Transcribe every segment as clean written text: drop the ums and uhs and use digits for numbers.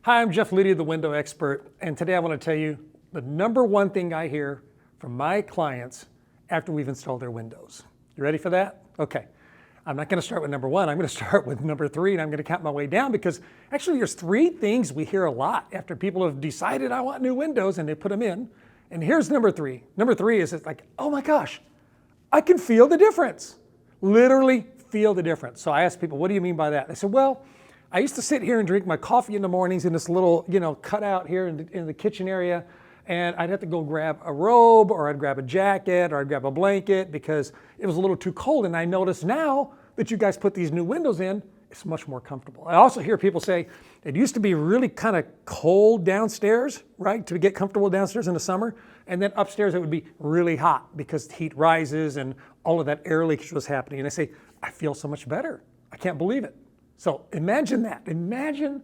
Hi, I'm Jeff Liddy, the window expert, and today I want to tell you the number one thing I hear from my clients after we've installed their windows. You ready for that? Okay. I'm not going to start with number one. I'm going to start with number three, and I'm going to count my way down because actually there's three things we hear a lot after people have decided I want new windows and they put them in. And here's number three. Number three is it's like, oh my gosh, I can feel the difference. Literally feel the difference. So I asked people, what do you mean by that? They said, well, I used to sit here and drink my coffee in the mornings in this little, cutout here in the kitchen area, and I'd have to go grab a robe, or I'd grab a jacket, or I'd grab a blanket because it was a little too cold. And I notice now that you guys put these new windows in, it's much more comfortable. I also hear people say it used to be really kind of cold downstairs, right, to get comfortable downstairs in the summer, and then upstairs it would be really hot because the heat rises and all of that air leakage was happening. And I say, I feel so much better. I can't believe it. So imagine that. Imagine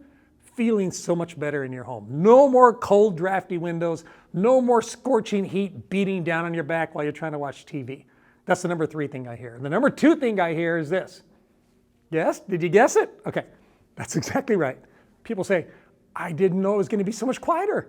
feeling so much better in your home. No more cold, drafty windows. No more scorching heat beating down on your back while you're trying to watch TV. That's the number three thing I hear. And the number two thing I hear is this. Yes? Did you guess it? Okay. That's exactly right. People say, I didn't know it was going to be so much quieter.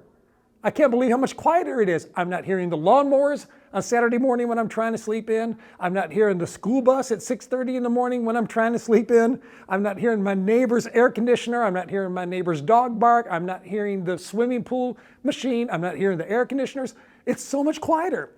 I can't believe how much quieter it is. I'm not hearing the lawnmowers on Saturday morning when I'm trying to sleep in. I'm not hearing the school bus at 6:30 in the morning when I'm trying to sleep in. I'm not hearing my neighbor's air conditioner. I'm not hearing my neighbor's dog bark. I'm not hearing the swimming pool machine. I'm not hearing the air conditioners. It's so much quieter.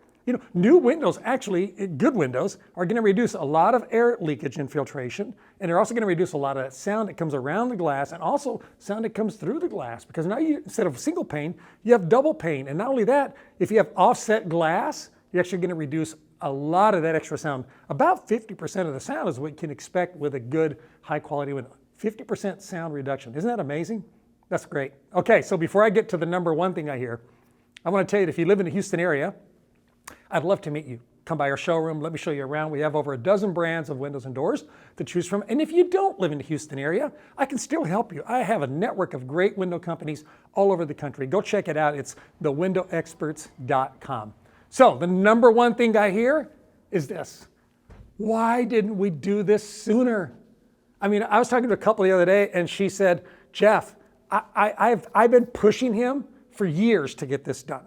New windows, actually, good windows, are going to reduce a lot of air leakage infiltration, and they're also going to reduce a lot of that sound that comes around the glass and also sound that comes through the glass, because now instead of single pane, you have double pane. And not only that, if you have offset glass, you're actually going to reduce a lot of that extra sound. About 50% of the sound is what you can expect with a good, high-quality window. 50% sound reduction. Isn't that amazing? That's great. Okay, so before I get to the number one thing I hear, I want to tell you that if you live in the Houston area, I'd love to meet you. Come by our showroom. Let me show you around. We have over a dozen brands of windows and doors to choose from. And if you don't live in the Houston area, I can still help you. I have a network of great window companies all over the country. Go check it out. It's thewindowexperts.com. So the number one thing I hear is this. Why didn't we do this sooner? I mean, I was talking to a couple the other day, and she said, Jeff, I've been pushing him for years to get this done.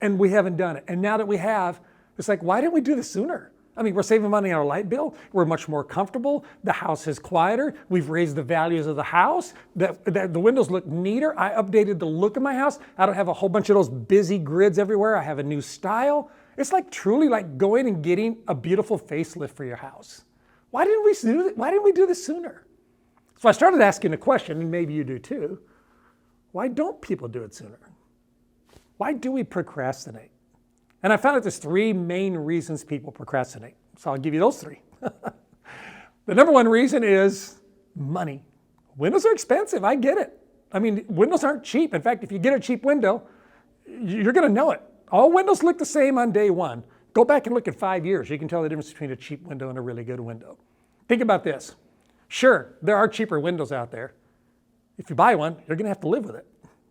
And we haven't done it. And now that we have, it's like, why didn't we do this sooner? I mean, we're saving money on our light bill. We're much more comfortable. The house is quieter. We've raised the values of the house. The windows look neater. I updated the look of my house. I don't have a whole bunch of those busy grids everywhere. I have a new style. It's like truly like going and getting a beautiful facelift for your house. Why didn't we do this sooner? So I started asking the question, and maybe you do too. Why don't people do it sooner? Why do we procrastinate? And I found that there's three main reasons people procrastinate. So I'll give you those three. The number one reason is money. Windows are expensive. I get it. I mean, windows aren't cheap. In fact, if you get a cheap window, you're going to know it. All windows look the same on day one. Go back and look at 5 years. You can tell the difference between a cheap window and a really good window. Think about this. Sure, there are cheaper windows out there. If you buy one, you're going to have to live with it.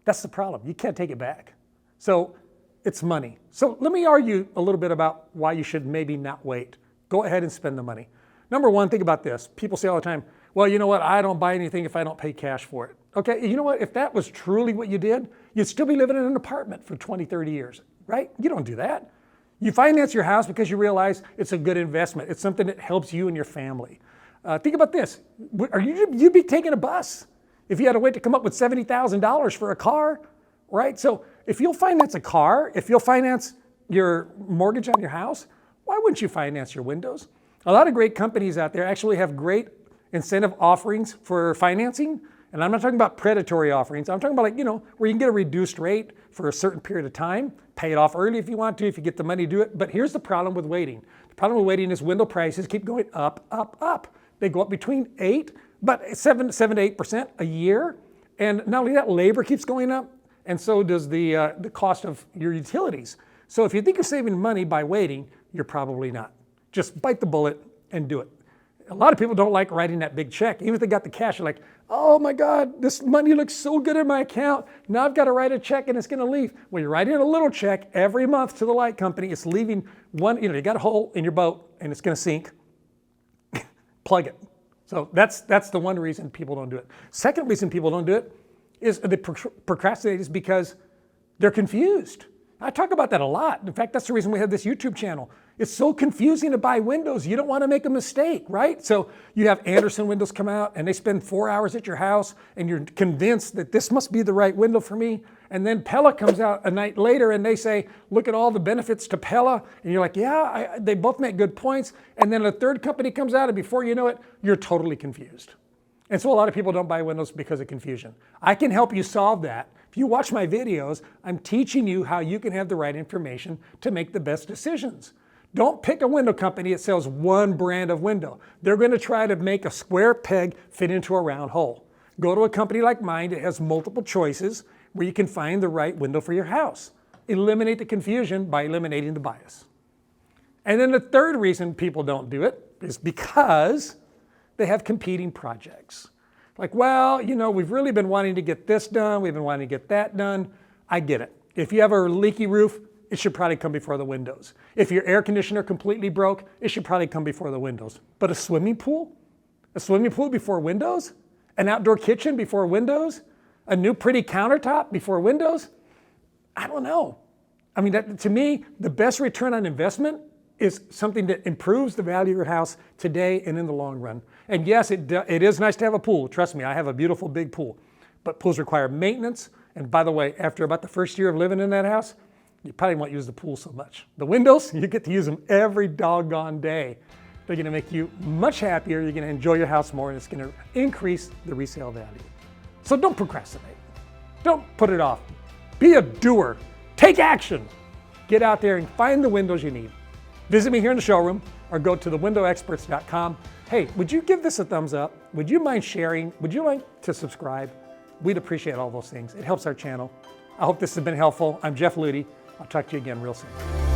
That's the problem. You can't take it back. So it's money. So let me argue a little bit about why you should maybe not wait. Go ahead and spend the money. Number one, think about this. People say all the time, well, you know what? I don't buy anything if I don't pay cash for it. Okay, you know what? If that was truly what you did, you'd still be living in an apartment for 20, 30 years, right? You don't do that. You finance your house because you realize it's a good investment. It's something that helps you and your family. Think about this. You'd be taking a bus if you had to wait to come up with $70,000 for a car, right? So if you'll finance a car, if you'll finance your mortgage on your house, why wouldn't you finance your windows? A lot of great companies out there actually have great incentive offerings for financing. And I'm not talking about predatory offerings. I'm talking about where you can get a reduced rate for a certain period of time, pay it off early if you want to, if you get the money to do it. But here's the problem with waiting. The problem with waiting is window prices keep going up, up, up. They go up between 7 to 8% a year. And not only that, labor keeps going up. And so does the cost of your utilities. So if you think you're saving money by waiting, you're probably not. Just bite the bullet and do it. A lot of people don't like writing that big check. Even if they got the cash, they're like, oh my God, this money looks so good in my account. Now I've got to write a check and it's going to leave. Well, you're writing a little check every month to the light company. It's leaving you got a hole in your boat and it's going to sink. Plug it. So that's the one reason people don't do it. Second reason people don't do it procrastinate is because they're confused. I talk about that a lot. In fact, that's the reason we have this YouTube channel. It's so confusing to buy windows. You don't want to make a mistake, right? So you have Anderson windows come out and they spend 4 hours at your house and you're convinced that this must be the right window for me. And then Pella comes out a night later and they say, look at all the benefits to Pella. And you're like, yeah, they both make good points. And then a third company comes out and before you know it, you're totally confused. And so a lot of people don't buy windows because of confusion. I can help you solve that. If you watch my videos, I'm teaching you how you can have the right information to make the best decisions. Don't pick a window company that sells one brand of window. They're going to try to make a square peg fit into a round hole. Go to a company like mine that has multiple choices where you can find the right window for your house. Eliminate the confusion by eliminating the bias. And then the third reason people don't do it is because they have competing projects. Like, well, you know, we've really been wanting to get this done. We've been wanting to get that done. I get it. If you have a leaky roof, it should probably come before the windows. If your air conditioner completely broke, it should probably come before the windows. But a swimming pool? A swimming pool before windows? An outdoor kitchen before windows? A new pretty countertop before windows? I don't know. I mean, to me, the best return on investment is something that improves the value of your house today and in the long run. And yes, it is nice to have a pool. Trust me, I have a beautiful big pool. But pools require maintenance. And by the way, after about the first year of living in that house, you probably won't use the pool so much. The windows, you get to use them every doggone day. They're gonna make you much happier. You're gonna enjoy your house more and it's gonna increase the resale value. So don't procrastinate. Don't put it off. Be a doer. Take action. Get out there and find the windows you need. Visit me here in the showroom or go to thewindowexperts.com. Hey, would you give this a thumbs up? Would you mind sharing? Would you like to subscribe? We'd appreciate all those things. It helps our channel. I hope this has been helpful. I'm Jeff Ludy. I'll talk to you again real soon.